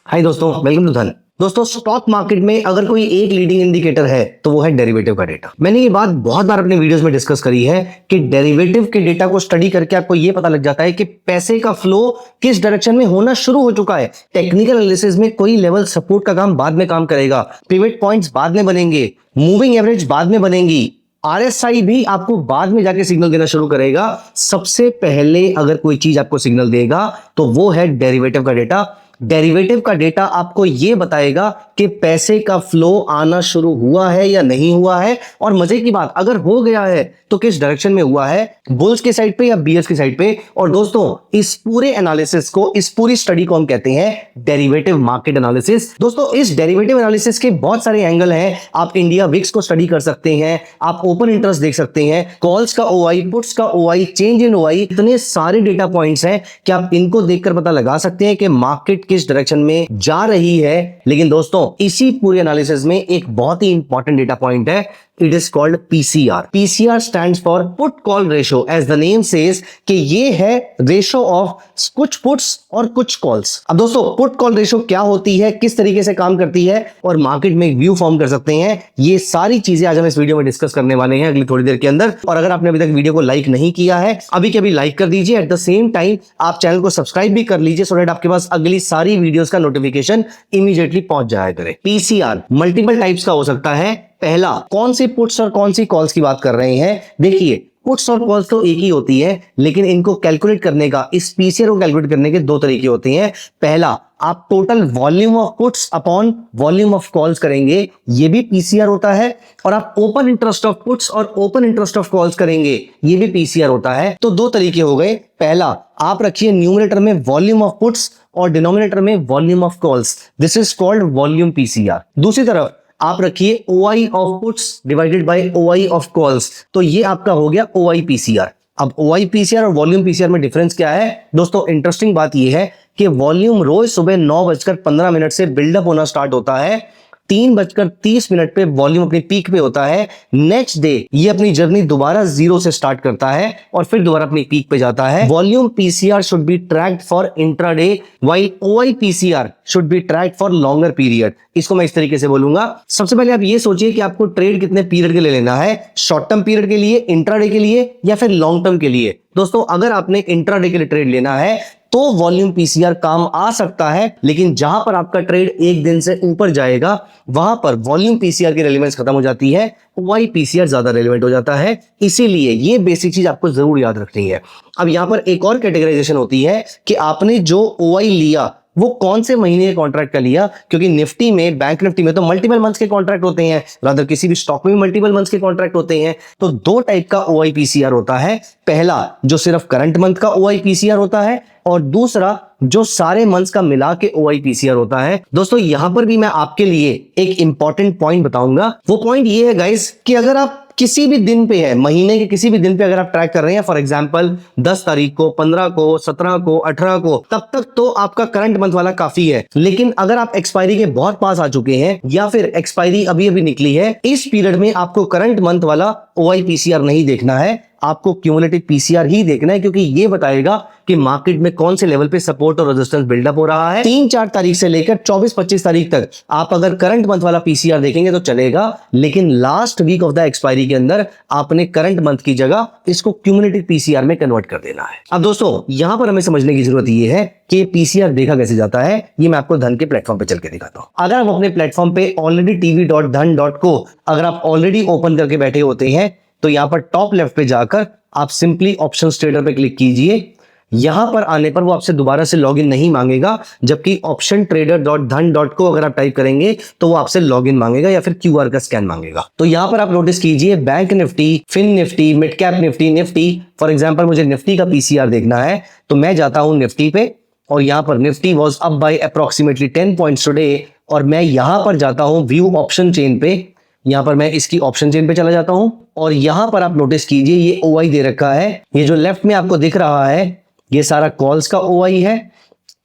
हाय दोस्तों, welcome to धन। दोस्तों, स्टॉक मार्केट में अगर कोई एक लीडिंग इंडिकेटर है तो वो है डेरिवेटिव का डेटा। मैंने ये बात बहुत बार अपने वीडियोस में डिस्कस करी है कि डेरिवेटिव के डेटा को स्टडी करके आपको ये पता लग जाता है कि पैसे का फ्लो किस डायरेक्शन में होना शुरू हो चुका है। टेक्निकल एनालिसिस में कोई लेवल सपोर्ट का काम बाद में काम करेगा, पिवट पॉइंट्स बाद में बनेंगे, मूविंग एवरेज बाद में बनेंगी, आरएसआई भी आपको बाद में जाके सिग्नल देना शुरू करेगा। सबसे पहले अगर कोई चीज आपको सिग्नल देगा तो वो है डेरिवेटिव का डेटा। डेरिवेटिव का डेटा आपको यह बताएगा कि पैसे का फ्लो आना शुरू हुआ है या नहीं हुआ है, और मजे की बात, अगर हो गया है तो किस डायरेक्शन में हुआ है, बुल्स के साइड पे या बियर्स के साइड पे। और दोस्तों, इस पूरे एनालिसिस को, इस पूरी स्टडी को हम कहते हैं डेरिवेटिव मार्केट एनालिसिस। दोस्तों, इस डेरिवेटिव एनालिसिस के बहुत सारे एंगल हैं। आप इंडिया विक्स को स्टडी कर सकते हैं, आप ओपन इंटरेस्ट देख सकते हैं, कॉल्स का ओआई, पुट्स का ओआई, चेंज इन ओआई, इतने सारे डेटा पॉइंट्स हैं कि आप इनको देखकर पता लगा सकते हैं कि मार्केट किस डायरेक्शन में जा रही है। लेकिन दोस्तों, इसी पूरे एनालिसिस में एक बहुत ही इंपॉर्टेंट डेटा पॉइंट है, it is called PCR. PCR stands for put call ratio, as the name says कि ये है रेशो ऑफ कुछ पुट्स और कुछ कॉल्स। अब दोस्तों, पुट कॉल रेशो क्या होती है, किस तरीके से काम करती है और मार्केट में एक व्यू फॉर्म कर सकते हैं, ये सारी चीजें आज हम इस वीडियो में डिस्कस करने वाले हैं अगली थोड़ी देर के अंदर। और अगर आपने अभी तक वीडियो को लाइक नहीं किया है, अभी के अभी लाइक कर दीजिए। एट द सेम टाइम आप चैनल को सब्सक्राइब भी कर लीजिए, सो दैट आपके पास अगली सारी वीडियोस का नोटिफिकेशन इमीडिएटली पहुंच जाया करे। पीसीआर मल्टीपल टाइप्स का हो सकता है। पहला, कौन सी पुट्स और कौन सी कॉल्स की बात कर रहे हैं। देखिए, पुट्स और कॉल्स तो एक ही होती है, लेकिन इनको कैलकुलेट करने का, इस पीसीआर को कैलकुलेट करने के दो तरीके होते हैं। पहला, आप total volume of puts upon volume of calls करेंगे, ये भी पीसीआर होता है। और आप ओपन इंटरेस्ट ऑफ पुट्स और ओपन इंटरेस्ट ऑफ कॉल्स करेंगे, ये भी पीसीआर होता है। तो दो तरीके हो गए। पहला, आप रखिए न्यूमरेटर में वॉल्यूम ऑफ पुट्स और डिनोमिनेटर में volume of calls, this is called volume PCR. दूसरी तरफ आप रखिए OI of puts divided by OI of calls, तो ये आपका हो गया ओआई पीसीआर। अब ओआई पीसीआर और वॉल्यूम पीसीआर में डिफरेंस क्या है दोस्तों? इंटरेस्टिंग बात ये है कि वॉल्यूम रोज सुबह 9:15 से बिल्डअप होना स्टार्ट होता है, 3:30 पे वॉल्यूम अपनी पीक पे होता है। नेक्स्ट डे ये अपनी जर्नी दोबारा जीरो से स्टार्ट करता है और फिर दोबारा अपनी पीक पे जाता है। Volume PCR should be tracked for intraday, while OI PCR should be tracked for longer period. इसको मैं इस तरीके से बोलूंगा। सबसे पहले आप ये सोचिए कि आपको ट्रेड कितने पीरियड के लिए लेना है, शॉर्ट टर्म पीरियड के लिए, इंट्राडे के लिए, या फिर लॉन्ग टर्म के लिए। दोस्तों, अगर आपने इंट्राडे के लिए ट्रेड लेना है तो वॉल्यूम पीसीआर काम आ सकता है, लेकिन जहां पर आपका ट्रेड एक दिन से ऊपर जाएगा वहां पर वॉल्यूम पीसीआर की रेलेवेंस खत्म हो जाती है, ओआई पीसीआर ज्यादा रेलेवेंट हो जाता है। इसीलिए ये बेसिक चीज आपको जरूर याद रखनी है। अब यहां पर एक और कैटेगराइजेशन होती है कि आपने जो ओआई लिया वो कौन से महीने के कॉन्ट्रैक्ट का लिया, क्योंकि निफ्टी में, बैंक निफ्टी में तो मल्टीपल मंथ्स के कॉन्ट्रैक्ट होते हैं, रादर किसी भी स्टॉक में भी मल्टीपल मंथ्स के कॉन्ट्रैक्ट होते हैं। तो दो टाइप का ओआई पीसीआर होता है। पहला, जो सिर्फ करंट मंथ का ओआई पीसीआर होता है, और दूसरा जो सारे मंथ्स का मिला के ओआई पीसीआर होता है। दोस्तों, यहां पर भी मैं आपके लिए एक इंपॉर्टेंट पॉइंट बताऊंगा। वो पॉइंट ये है गाइस कि अगर आप किसी भी दिन पे है, महीने के किसी भी दिन पे अगर आप ट्रैक कर रहे हैं, फॉर एग्जांपल 10 तारीख को, 15 को, 17 को, 18 को, तब तक तो आपका करंट मंथ वाला काफी है। लेकिन अगर आप एक्सपायरी के बहुत पास आ चुके हैं या फिर एक्सपायरी अभी अभी निकली है, इस पीरियड में आपको करंट मंथ वाला ओआई पीसीआर नहीं देखना है, आपको क्यूमुलेटिव पीसीआर ही देखना है, क्योंकि ये बताएगा कि मार्केट में कौन से लेवल पे सपोर्ट और रेजिस्टेंस बिल्डअप हो रहा है। 3-4 तारीख से लेकर 24-25 तारीख तक आप अगर करंट मंथ वाला पीसीआर देखेंगे तो चलेगा, लेकिन last week of the expiry के अंदर आपने करंट मंथ की जगह इसको क्यूमुलेटिव पीसीआर में कन्वर्ट कर देना है। अब दोस्तों, यहां पर हमें समझने की जरूरत यह है कि पीसीआर देखा कैसे जाता है। ये मैं आपको धन के प्लेटफॉर्म पे चल के दिखाता हूं। अगर आप अपने प्लेटफॉर्म पे ऑलरेडी tv.dhan.co अगर आप ऑलरेडी ओपन करके बैठे होते हैं, तो यहां पर टॉप लेफ्ट पे जाकर आप सिंपली ऑप्शन ट्रेडर पे क्लिक कीजिए। यहां पर आने पर वो आपसे दोबारा से लॉगिन नहीं मांगेगा, जबकि ऑप्शन trader.dhan.co अगर आप टाइप करेंगे तो वो आपसे लॉगिन मांगेगा या फिर क्यूआर का स्कैन मांगेगा। तो यहां पर आप नोटिस कीजिए, bank Nifty, fin Nifty, mid cap Nifty, Nifty. For example मुझे निफ्टी का पीसीआर देखना है, तो मैं जाता हूं निफ्टी पे, और यहां पर Nifty was up by approximately 10 points today, और मैं यहां पर जाता हूं व्यू ऑप्शन चेन पे। यहां पर मैं इसकी ऑप्शन चेन पे चला जाता हूं, और यहां पर आप नोटिस कीजिए ये ओआई दे रखा है। ये जो लेफ्ट में आपको दिख रहा है ये सारा कॉल्स का ओआई है,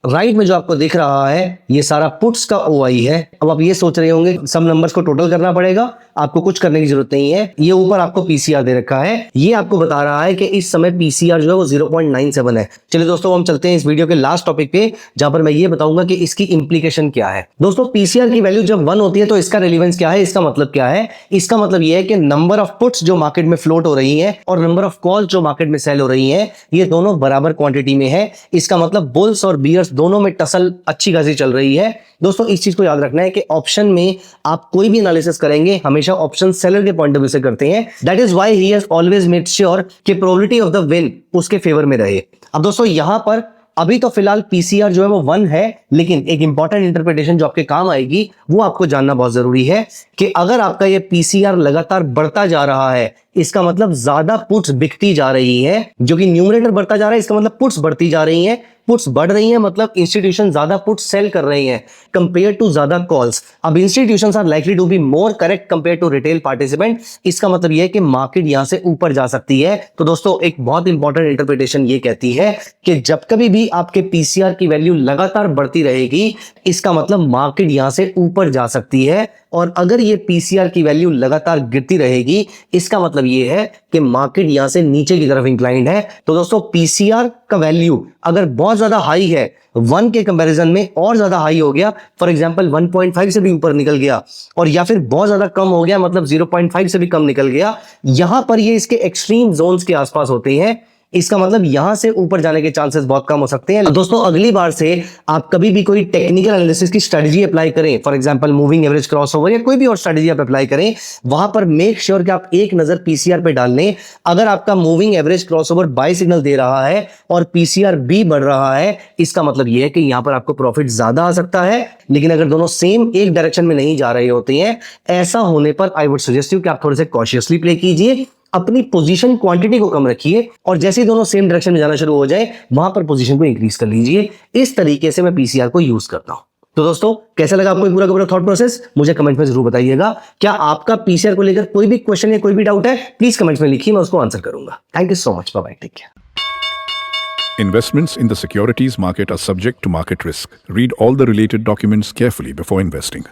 राइट में जो आपको दिख रहा है ये सारा पुट्स का ओआई है। अब आप ये सोच रहे होंगे सब नंबर्स को टोटल करना पड़ेगा, आपको कुछ करने की जरूरत नहीं है। ये ऊपर आपको पीसीआर दे रखा है, ये आपको बता रहा है कि इस समय पीसीआर जो है वो 0.97 है। चलिए दोस्तों, हम चलते हैं इस वीडियो के लास्ट टॉपिक पे, जहां पर मैं ये बताऊंगा कि इसकी इंप्लीकेशन क्या है। दोस्तों, पीसीआर की वैल्यू जब 1 होती है तो इसका रेलेवेंस क्या है, इसका मतलब क्या है? इसका मतलब ये है कि नंबर ऑफ पुट्स जो मार्केट में फ्लोट हो रही है और नंबर ऑफ कॉल्स जो मार्केट में सेल हो रही है, ये दोनों बराबर क्वांटिटी में है। इसका मतलब बुल्स और बियर्स दोनों में टसल अच्छी खासी चल रही है। दोस्तों, इस चीज को याद रखना है कि ऑप्शन में आप कोई भी एनालिसिस करेंगे हमेशा ऑप्शन सेलर के पॉइंट ऑफ व्यू से करते हैं। That is why he has always made sure कि प्रोबेबिलिटी ऑफ द विन उसके फेवर में रहे। अब दोस्तों, यहां पर अभी तो फिलहाल पीसीआर जो है वो 1 है, लेकिन एक इंपॉर्टेंट इंटरप्रिटेशन जो आपके काम आएगी वो आपको जानना बहुत जरूरी है कि अगर आपका ये पीसीआर लगातार बढ़ता जा रहा है, इसका मतलब ज्यादा पुट्स बिकती जा रही है, जो कि न्यूमरेटर बढ़ता जा रहा है, इसका मतलब पुट्स बढ़ती जा रही हैं। पुट्स बढ़ रही हैं मतलब इंस्टीट्यूशन ज्यादा पुट्स सेल कर रही हैं कंपेयर टू ज्यादा कॉल्स। अब institutions are likely to be more correct compare to retail participant. इसका मतलब यह है कि मार्केट यहां से ऊपर जा सकती है। तो दोस्तों, एक बहुत इंपॉर्टेंट इंटरप्रिटेशन ये कहती है कि जब कभी भी आपके पीसीआर की वैल्यू लगातार बढ़ती रहेगी, इसका मतलब मार्केट यहां से ऊपर जा सकती है। और अगर ये पीसीआर की वैल्यू लगातार गिरती रहेगी, इसका मतलब ये है कि मार्केट यहां से नीचे की तरफ इंक्लाइंड है। तो दोस्तों, पीसीआर का वैल्यू अगर बहुत ज्यादा हाई है, 1 के कंपैरिजन में और ज्यादा हाई हो गया, फॉर एग्जांपल 1.5 से भी ऊपर निकल गया, और या फिर बहुत ज्यादा कम हो गया मतलब 0.5 से भी कम निकल गया, यहां पर ये इसके एक्सट्रीम जोन्स के आसपास होते हैं। इसका मतलब यहां से ऊपर जाने के चांसेस बहुत कम हो सकते हैं। दोस्तों, अगली बार से आप कभी भी कोई टेक्निकल एनालिसिस की स्ट्रेटजी अप्लाई करें, for example moving average crossover या कोई भी और स्ट्रेटजी आप अप्लाई करें, वहां पर मेक श्योर कि आप एक नजर पीसीआर पे डाल लें। अगर आपका moving average crossover buy signal दे रहा है और पीसीआर भी बढ़ रहा है, इसका मतलब यह है कि यहां पर आपको प्रॉफिट ज्यादा आ सकता है। लेकिन अगर दोनों सेम एक डायरेक्शन में नहीं जा रहे होते हैं, ऐसा होने पर आई वुड सजेस्ट यू कि आप थोड़े से कॉशियसली प्ले कीजिए, अपनी पोजीशन क्वांटिटी को कम रखिए, और जैसे ही दोनों सेम डायरेक्शन में जाना शुरू हो जाए, वहां पर पोजीशन को इंक्रीज कर लीजिए। इस तरीके से मैं पीसीआर को यूज करता हूं। तो दोस्तों, कैसा लगा आपको पूरा का पूरा थॉट प्रोसेस? मुझे कमेंट में जरूर बताइएगा। क्या आपका पीसीआर को लेकर कोई भी क्वेश्चन या कोई भी डाउट है, प्लीज कमेंट में लिखिए, मैं उसको आंसर करूंगा। Thank you so much, bye bye, take care. Investments in the securities market are subject to market risk. Read all the related documents carefully before investing.